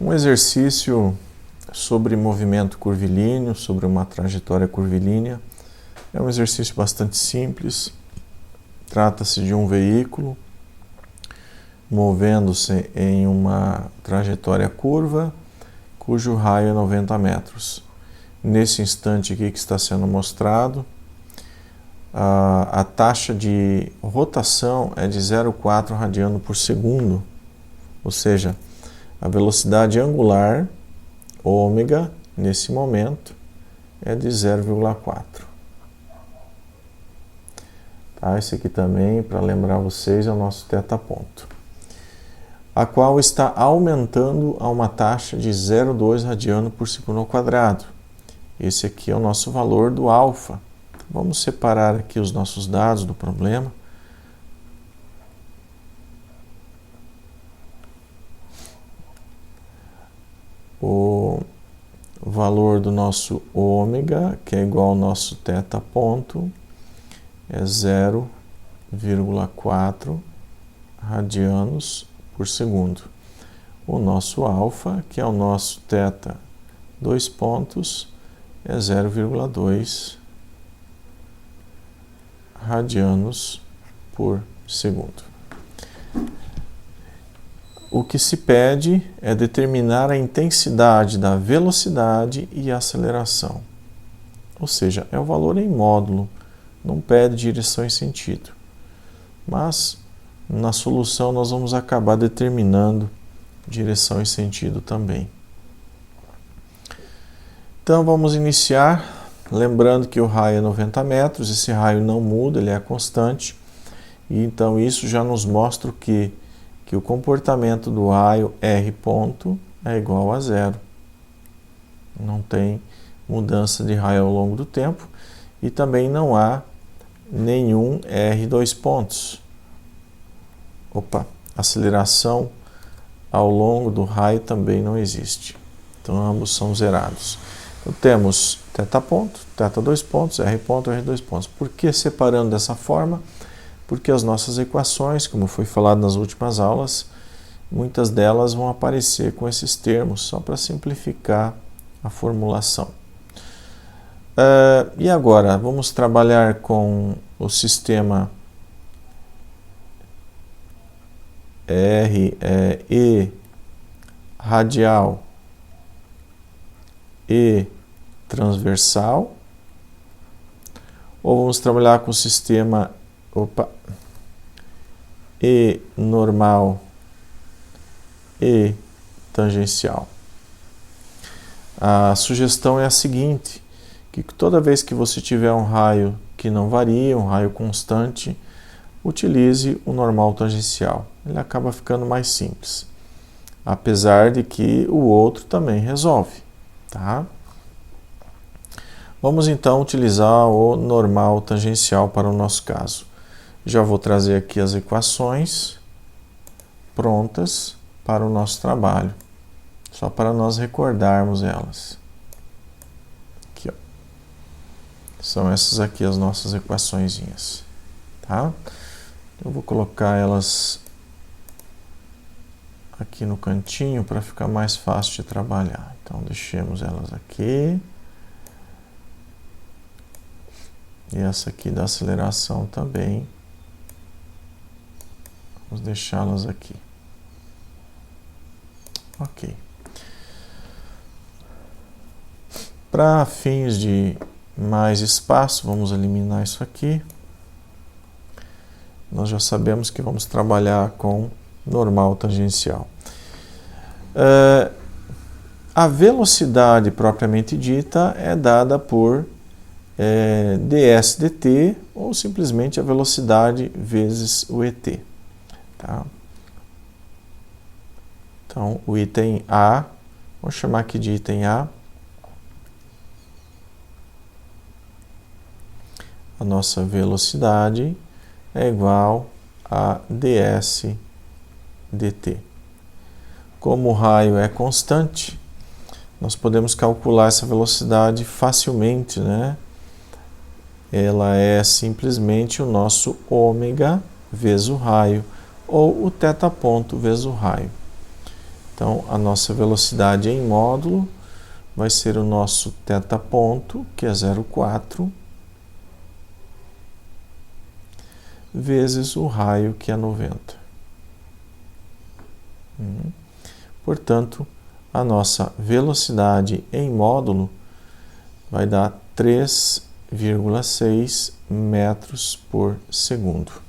Um exercício sobre movimento curvilíneo, sobre uma trajetória curvilínea. É um exercício bastante simples. Trata-se de um veículo movendo-se em uma trajetória curva, cujo raio é 90 metros. Nesse instante aqui que está sendo mostrado, a taxa de rotação é de 0,4 radiano por segundo, ou seja, a velocidade angular, ômega, nesse momento, é de 0,4. Tá? Esse aqui também, para lembrar vocês, é o nosso θ-ponto, a qual está aumentando a uma taxa de 0,2 radiano por segundo ao quadrado. Esse aqui é o nosso valor do alfa. Vamos separar aqui os nossos dados do problema. O valor do nosso ômega, que é igual ao nosso θ-ponto, é 0,4 radianos por segundo. O nosso alfa, que é o nosso θ, 2 pontos, é 0,2 radianos por segundo. O que se pede é determinar a intensidade da velocidade e aceleração. Ou seja, é o valor em módulo, não pede direção e sentido. Mas na solução nós vamos acabar determinando direção e sentido também. Então vamos iniciar. Lembrando que o raio é 90 metros, esse raio não muda, ele é constante. E então isso já nos mostra que o comportamento do raio R ponto é igual a zero. Não tem mudança de raio ao longo do tempo e também não há nenhum R2 pontos. Aceleração ao longo do raio também não existe. Então ambos são zerados. Então, temos θ-ponto, θ2 pontos, R ponto, R2 pontos. Por que separando dessa forma? Porque as nossas equações, como foi falado nas últimas aulas, muitas delas vão aparecer com esses termos, só para simplificar a formulação. E agora, vamos trabalhar com o sistema E radial e transversal, ou vamos trabalhar com o sistema E normal e tangencial. A sugestão é a seguinte, que toda vez que você tiver um raio que não varia, um raio constante, utilize o normal tangencial. Ele acaba ficando mais simples, apesar de que o outro também resolve. Tá? Vamos então utilizar o normal tangencial para o nosso caso. Já vou trazer aqui as equações prontas para o nosso trabalho, só para nós recordarmos elas. Aqui, ó. São essas aqui as nossas equaçõezinhas. Tá? Eu vou colocar elas aqui no cantinho para ficar mais fácil de trabalhar. Então, deixemos elas aqui. E essa aqui da aceleração também. Vamos deixá-las aqui. Ok. Para fins de mais espaço, vamos eliminar isso aqui. Nós já sabemos que vamos trabalhar com normal tangencial. A velocidade propriamente dita é dada por ds dt, ou simplesmente a velocidade vezes o ET. Tá? Então, o item A, vou chamar aqui de item A. A nossa velocidade é igual a ds dt. Como o raio é constante, nós podemos calcular essa velocidade facilmente, né? Ela é simplesmente o nosso ômega vezes o raio, ou o θ-ponto vezes o raio. Então, a nossa velocidade em módulo vai ser o nosso θ ponto, que é 0,4, vezes o raio, que é 90. Portanto, a nossa velocidade em módulo vai dar 3,6 metros por segundo.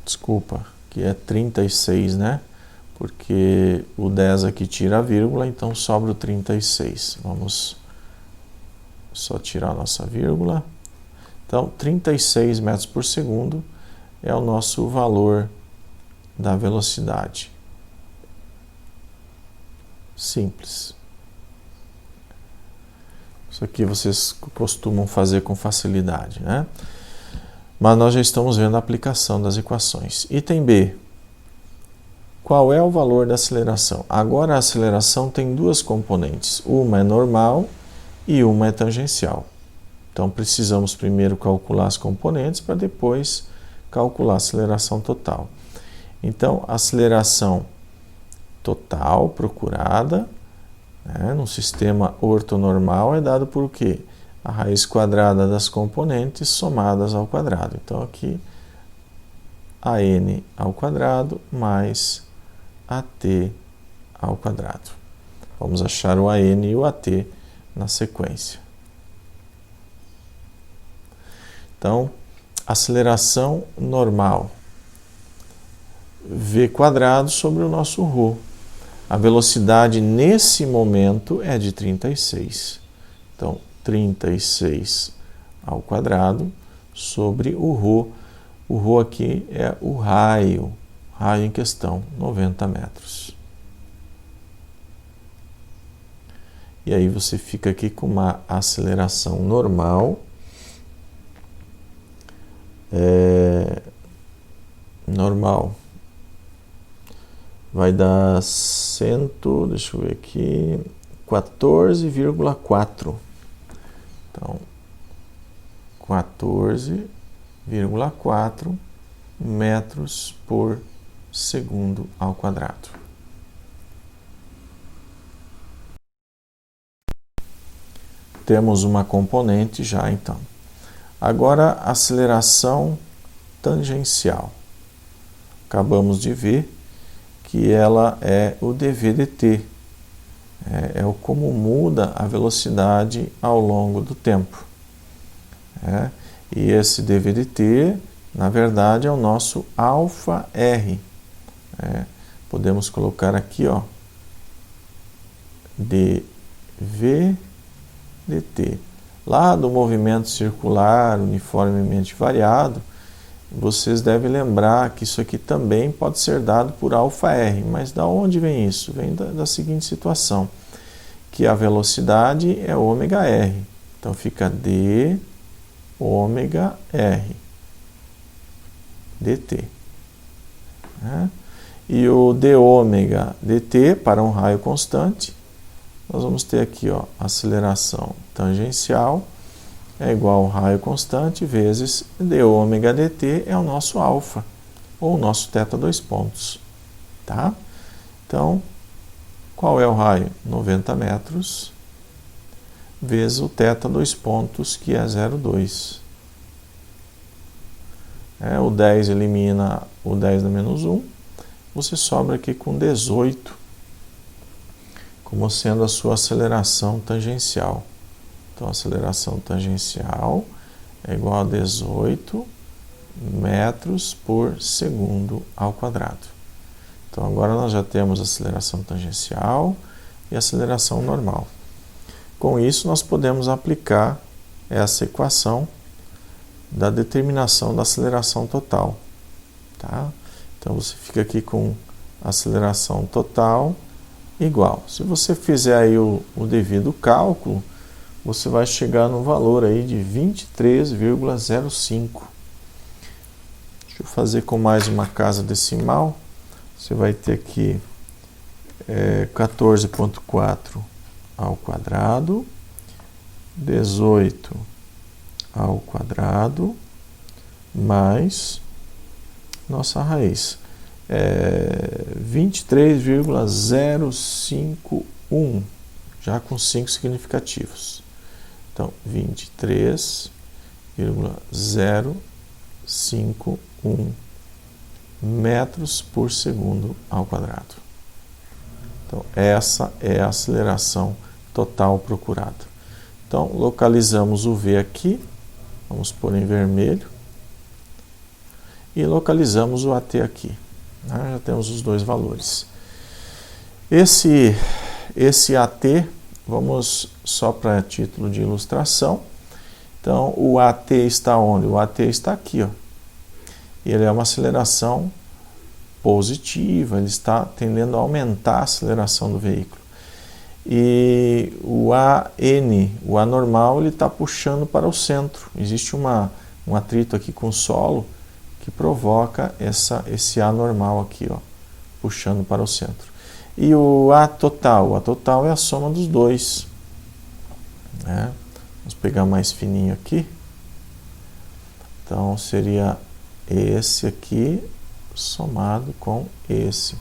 Desculpa, que é 36, né? Porque o 10 aqui tira a vírgula, então sobra o 36. Vamos só tirar a nossa vírgula. Então, 36 metros por segundo é o nosso valor da velocidade. Simples. Isso aqui vocês costumam fazer com facilidade, né? Mas nós já estamos vendo a aplicação das equações. Item B. Qual é o valor da aceleração? Agora a aceleração tem duas componentes. Uma é normal e uma é tangencial. Então precisamos primeiro calcular as componentes para depois calcular a aceleração total. Então a aceleração total procurada, né, no sistema ortonormal é dado por o quê? A raiz quadrada das componentes somadas ao quadrado. Então aqui AN ao quadrado mais AT ao quadrado. Vamos achar o AN e o AT na sequência. Então, aceleração normal. V quadrado sobre o nosso ρ. A velocidade nesse momento é de 36. Então, 36 ao quadrado sobre o ρ. O ρ aqui é o raio em questão, 90 metros. E aí você fica aqui com uma aceleração normal. Normal. Vai dar deixa eu ver aqui, 14,4. Então, 14,4 metros por segundo ao quadrado. Temos uma componente já, então. Agora, aceleração tangencial. Acabamos de ver que ela é o dv/dt. É o como muda a velocidade ao longo do tempo. E esse dv/dt, na verdade, é o nosso αr. Podemos colocar aqui, ó, dv/dt. Lá do movimento circular uniformemente variado, vocês devem lembrar que isso aqui também pode ser dado por αr. Mas da onde vem isso? Vem da seguinte situação, que a velocidade é ômega-r. Então fica d ômega-r dt. E o d ômega dt para um raio constante, nós vamos ter aqui, ó, aceleração tangencial é igual ao raio constante vezes d ômega dt é o nosso α, ou o nosso θ dois pontos. Tá? Então, qual é o raio? 90 metros vezes o θ dois pontos, que é 0,2. O 10 elimina o 10 da menos 1. Você sobra aqui com 18, como sendo a sua aceleração tangencial. Então, a aceleração tangencial é igual a 18 metros por segundo ao quadrado. Então, agora nós já temos a aceleração tangencial e a aceleração normal. Com isso, nós podemos aplicar essa equação da determinação da aceleração total. Tá? Então, você fica aqui com a aceleração total igual. Se você fizer aí o devido cálculo, você vai chegar no valor aí de 23,05. Deixa eu fazer com mais uma casa decimal. Você vai ter aqui 14,4 ao quadrado, 18 ao quadrado, mais nossa raiz. 23,051, já com 5 significativos. Então, 23,051 metros por segundo ao quadrado. Então, essa é a aceleração total procurada. Então, localizamos o V aqui, vamos pôr em vermelho, e localizamos o AT aqui. Já temos os dois valores. Esse AT, vamos só para título de ilustração. Então, o AT está onde? O AT está aqui, ó. Ele é uma aceleração positiva, ele está tendendo a aumentar a aceleração do veículo. E o AN, o anormal, ele está puxando para o centro. Existe um atrito aqui com o solo que provoca esse anormal aqui, ó, puxando para o centro. E o A total é a soma dos dois. Né? Vamos pegar mais fininho aqui. Então, seria esse aqui somado com esse.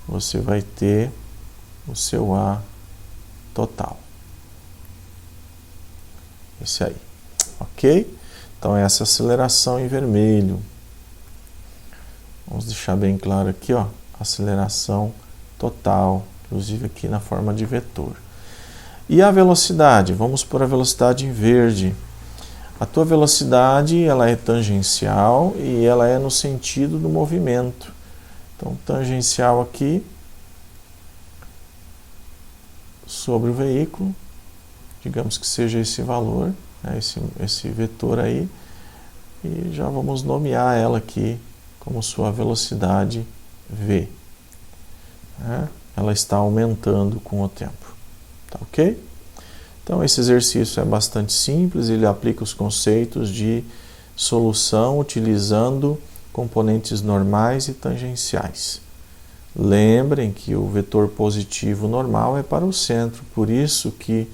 Você vai ter o seu A total. Esse aí. Ok? Então, essa aceleração em vermelho. Vamos deixar bem claro aqui, ó, aceleração total, inclusive aqui na forma de vetor. E a velocidade? Vamos pôr a velocidade em verde. A tua velocidade, ela é tangencial e ela é no sentido do movimento. Então, tangencial aqui sobre o veículo, digamos que seja esse valor, né, esse vetor aí, e já vamos nomear ela aqui como sua velocidade V. Né? Ela está aumentando com o tempo. Tá ok? Então, esse exercício é bastante simples, ele aplica os conceitos de solução utilizando componentes normais e tangenciais. Lembrem que o vetor positivo normal é para o centro, por isso que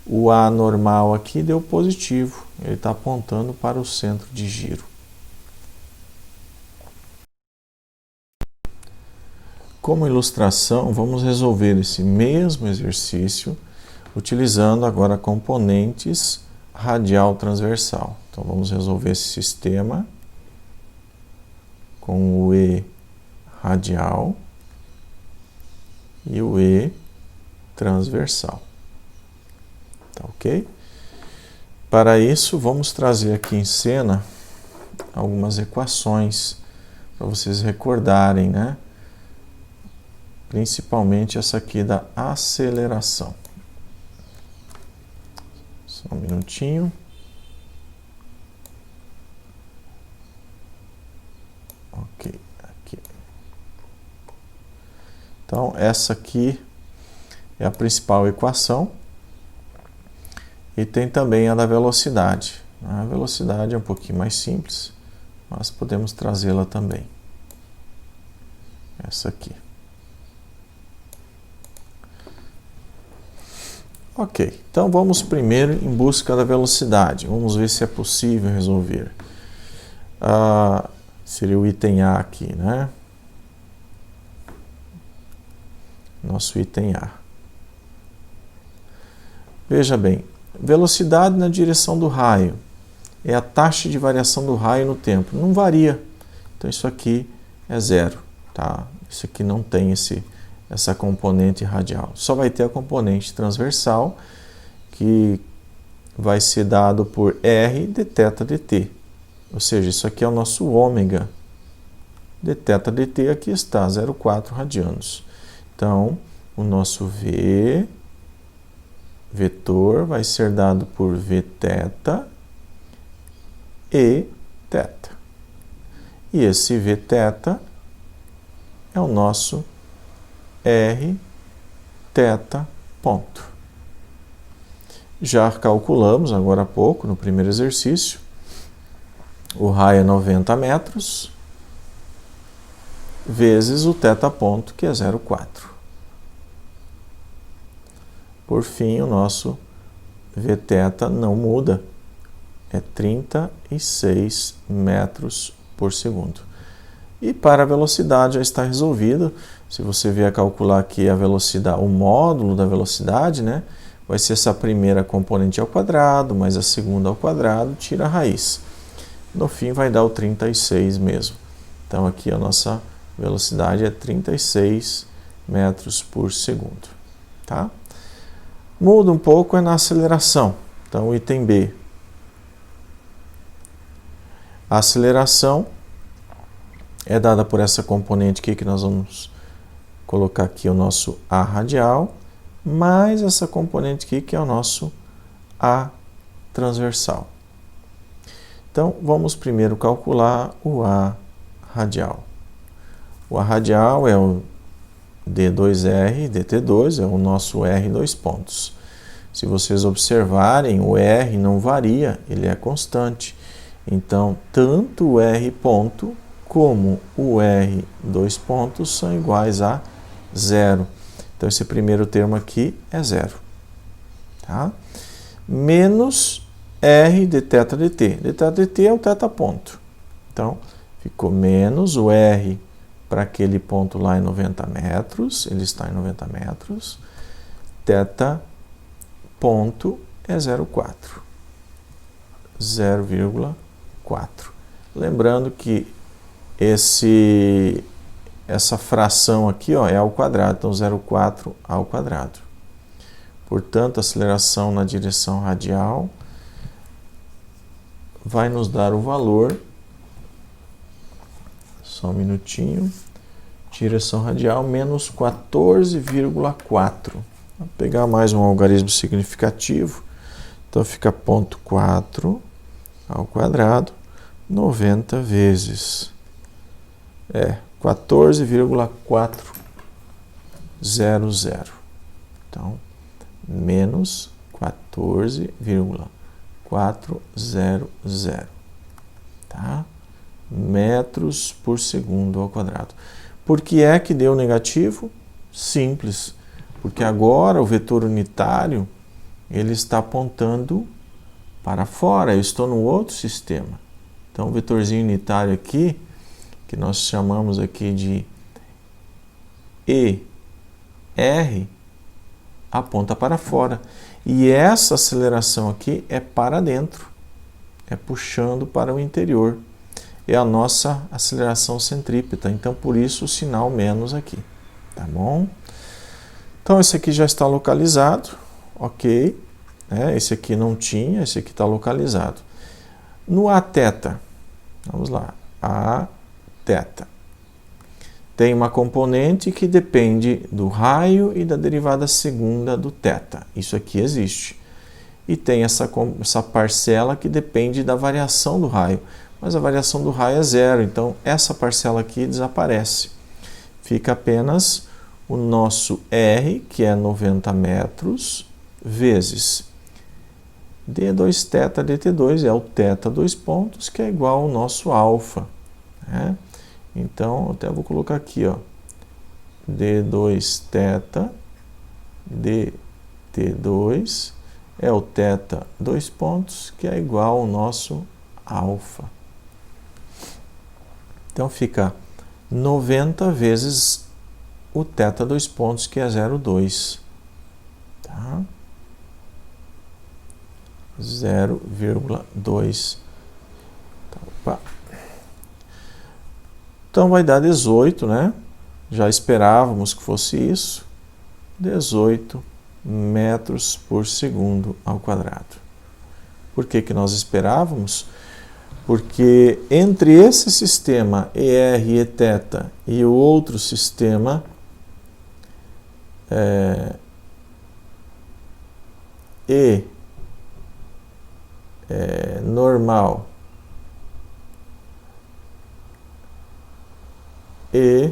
o A normal aqui deu positivo, ele está apontando para o centro de giro. Como ilustração, vamos resolver esse mesmo exercício utilizando agora componentes radial transversal. Então, vamos resolver esse sistema com o E radial e o E transversal. Tá ok? Para isso, vamos trazer aqui em cena algumas equações para vocês recordarem, né? Principalmente essa aqui da aceleração. Só um minutinho. Ok, aqui. Então, essa aqui é a principal equação. E tem também a da velocidade. A velocidade é um pouquinho mais simples, mas podemos trazê-la também. Essa aqui. Ok, então vamos primeiro em busca da velocidade. Vamos ver se é possível resolver. Seria o item A aqui, né? Nosso item A. Veja bem, velocidade na direção do raio é a taxa de variação do raio no tempo. Não varia. Então isso aqui é zero, tá? Isso aqui não tem essa componente radial. Só vai ter a componente transversal, que vai ser dado por R dθ dt. Ou seja, isso aqui é o nosso ômega. Dθ dt aqui está, 0,4 radianos. Então, o nosso V vetor vai ser dado por Vθ e θ. E esse Vθ é o nosso R θ ponto. Já calculamos agora há pouco, no primeiro exercício, o raio é 90 metros, vezes o θ ponto, que é 0,4. Por fim, o nosso Vθ não muda, é 36 metros por segundo. E para a velocidade já está resolvido. Se você vier calcular aqui a velocidade, o módulo da velocidade, né, vai ser essa primeira componente ao quadrado, mais a segunda ao quadrado, tira a raiz. No fim vai dar o 36 mesmo. Então aqui a nossa velocidade é 36 metros por segundo. Tá? Muda um pouco é na aceleração. Então, item B. A aceleração é dada por essa componente aqui que nós vamos colocar aqui o nosso A radial, mais essa componente aqui que é o nosso A transversal. Então, vamos primeiro calcular o A radial. O A radial é o D2R, DT2, é o nosso R dois pontos. Se vocês observarem, o R não varia, ele é constante. Então, tanto o R ponto como o R dois pontos são iguais a zero. Então, esse primeiro termo aqui é zero. Tá? Menos R de θ dt. De θ dt é o θ ponto. Então, ficou menos o R para aquele ponto lá em 90 metros, ele está em 90 metros, θ ponto é 0,4. 0,4. Lembrando que essa fração aqui, ó, é ao quadrado, então 0,4 ao quadrado. Portanto, a aceleração na direção radial vai nos dar o valor, só um minutinho, direção radial menos 14,4. Vou pegar mais um algarismo significativo, então fica 0,4 ao quadrado, 90 vezes 14,400. Então, menos 14,400, tá? Metros por segundo ao quadrado. Por que é que deu negativo? Simples, porque agora o vetor unitário ele está apontando para fora, eu estou no outro sistema. Então, o vetorzinho unitário aqui, que nós chamamos aqui de ER, aponta para fora. E essa aceleração aqui é para dentro, é puxando para o interior. É a nossa aceleração centrípeta, então por isso o sinal menos aqui, tá bom? Então esse aqui já está localizado, ok, esse aqui não tinha, esse aqui está localizado. No Aθ, vamos lá, Aθ, tem uma componente que depende do raio e da derivada segunda do θ, isso aqui existe. E tem essa parcela que depende da variação do raio, mas a variação do raio é zero, então essa parcela aqui desaparece. Fica apenas o nosso R, que é 90 metros, vezes d2θ dt2, é o θ dois pontos, que é igual ao nosso alfa. Né? Então, eu até vou colocar aqui, ó, d2θ dt2 é o θ dois pontos, que é igual ao nosso alfa. Então, fica 90 vezes o θ dois pontos, que é 0,2. Tá? 0,2. Opa. Então, vai dar 18, né? Já esperávamos que fosse isso. 18 metros por segundo ao quadrado. Por que que nós esperávamos? Porque entre esse sistema ER e Eθ e o outro sistema normal e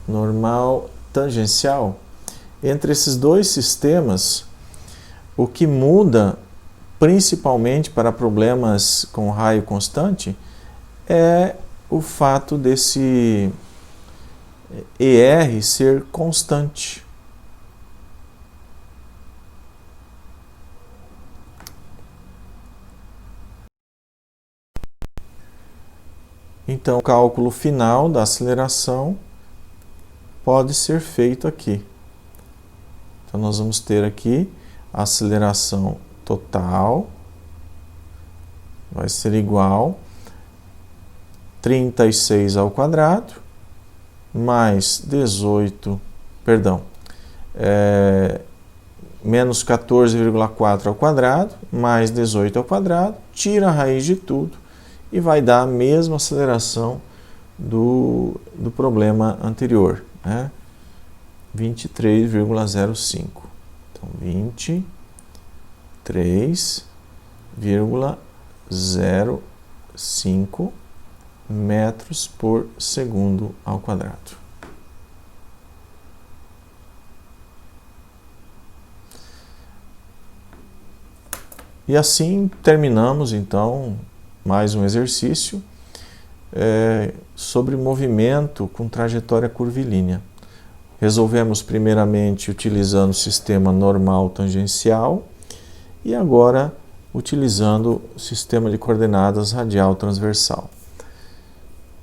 normal tangencial, entre esses dois sistemas, o que muda principalmente para problemas com raio constante é o fato desse ER ser constante. Então, o cálculo final da aceleração pode ser feito aqui. Então, nós vamos ter aqui a aceleração total, vai ser igual a 36 ao quadrado, mais 18, perdão, menos 14,4 ao quadrado, mais 18 ao quadrado, tira a raiz de tudo e vai dar a mesma aceleração do problema anterior, né? 23,05. Então, 23,05 metros por segundo ao quadrado. E assim terminamos, então, mais um exercício sobre movimento com trajetória curvilínea. Resolvemos primeiramente utilizando o sistema normal tangencial e agora utilizando o sistema de coordenadas radial transversal.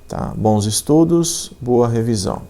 Tá? Bons estudos, boa revisão.